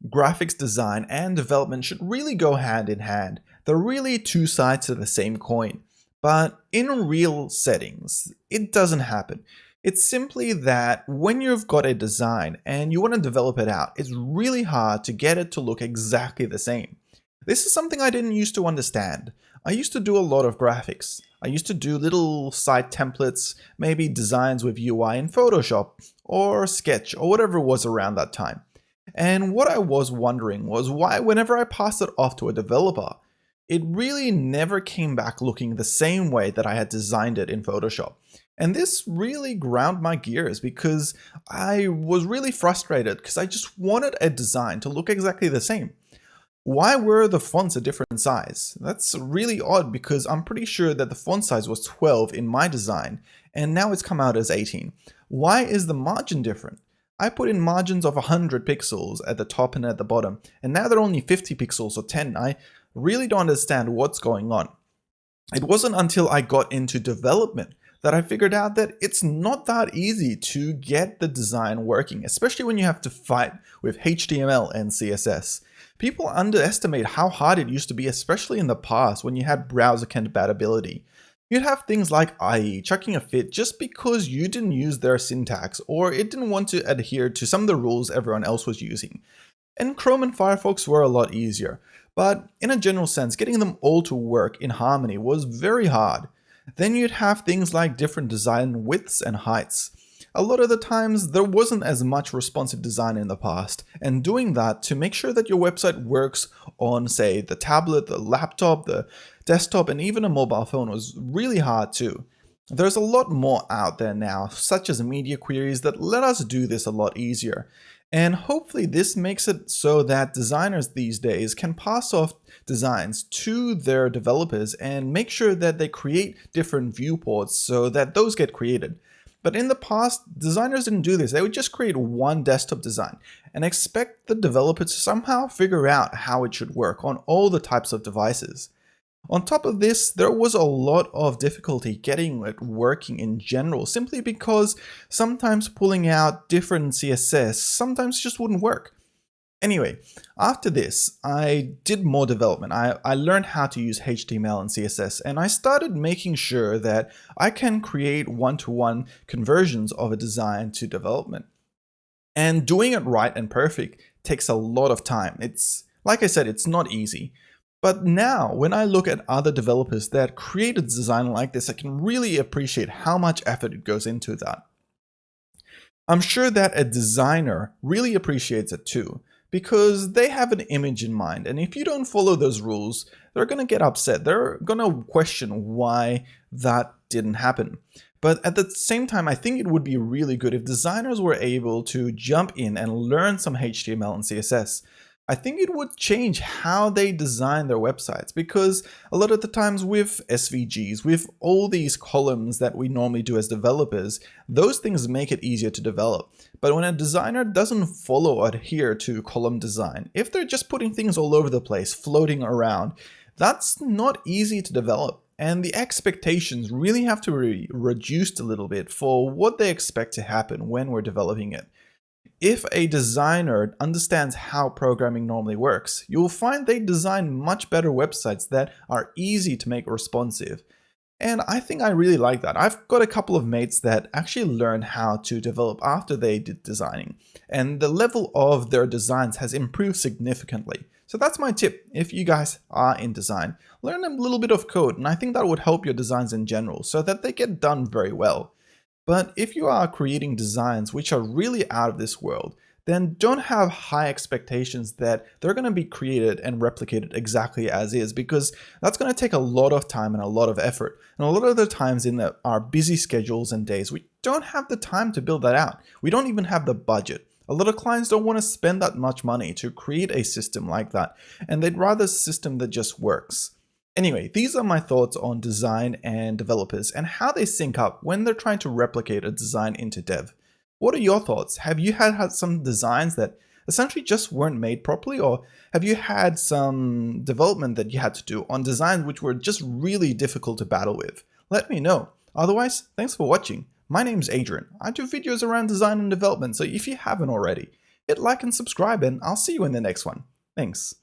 Graphics design and development should really go hand in hand. They're really two sides of the same coin. But in real settings, it doesn't happen. It's simply that when you've got a design and you want to develop it out, it's really hard to get it to look exactly the same. This is something I didn't used to understand. I used to do a lot of graphics. I used to do little site templates, maybe designs with UI in Photoshop or Sketch or whatever was around that time. And what I was wondering was why whenever I passed it off to a developer, it really never came back looking the same way that I had designed it in Photoshop. And this really ground my gears because I was really frustrated because I just wanted a design to look exactly the same. Why were the fonts a different size? That's really odd because I'm pretty sure that the font size was 12 in my design and now it's come out as 18. Why is the margin different? I put in margins of 100 pixels at the top and at the bottom, and now they're only 50 pixels or 10. I really don't understand what's going on. It wasn't until I got into development that I figured out that it's not that easy to get the design working, especially when you have to fight with HTML and CSS. People underestimate how hard it used to be, especially in the past when you had browser compatibility. You'd have things like IE chucking a fit just because you didn't use their syntax or it didn't want to adhere to some of the rules everyone else was using. And Chrome and Firefox were a lot easier, but in a general sense, getting them all to work in harmony was very hard. Then you'd have things like different design widths and heights. A lot of the times there wasn't as much responsive design in the past, and doing that to make sure that your website works on, say, the tablet, the laptop, the desktop, and even a mobile phone was really hard too. There's a lot more out there now, such as media queries that let us do this a lot easier. And hopefully this makes it so that designers these days can pass off designs to their developers and make sure that they create different viewports so that those get created. But in the past, designers didn't do this. They would just create one desktop design and expect the developer to somehow figure out how it should work on all the types of devices. On top of this, there was a lot of difficulty getting it working in general, simply because sometimes pulling out different CSS sometimes just wouldn't work. Anyway, after this, I did more development. I learned how to use HTML and CSS, and I started making sure that I can create one-to-one conversions of a design to development. And doing it right and perfect takes a lot of time. It's, like I said, it's not easy. But now, when I look at other developers that create a design like this, I can really appreciate how much effort it goes into that. I'm sure that a designer really appreciates it too, because they have an image in mind, and if you don't follow those rules, they're going to get upset. They're going to question why that didn't happen. But at the same time, I think it would be really good if designers were able to jump in and learn some HTML and CSS. I think it would change how they design their websites, because a lot of the times with SVGs, with all these columns that we normally do as developers, those things make it easier to develop. But when a designer doesn't follow or adhere to column design, if they're just putting things all over the place, floating around, that's not easy to develop. And the expectations really have to be reduced a little bit for what they expect to happen when we're developing it. If a designer understands how programming normally works, you'll find they design much better websites that are easy to make responsive. And I think I really like that. I've got a couple of mates that actually learned how to develop after they did designing, and the level of their designs has improved significantly. So that's my tip. If you guys are in design, learn a little bit of code, and I think that would help your designs in general so that they get done very well. But if you are creating designs which are really out of this world, then don't have high expectations that they're going to be created and replicated exactly as is, because that's going to take a lot of time and a lot of effort. And a lot of the times in our busy schedules and days, we don't have the time to build that out. We don't even have the budget. A lot of clients don't want to spend that much money to create a system like that, and they'd rather a system that just works. Anyway, these are my thoughts on design and developers and how they sync up when they're trying to replicate a design into dev. What are your thoughts? Have you had some designs that essentially just weren't made properly, or have you had some development that you had to do on designs which were just really difficult to battle with? Let me know. Otherwise, thanks for watching. My name's Adrian. I do videos around design and development, so if you haven't already, hit like and subscribe, and I'll see you in the next one. Thanks.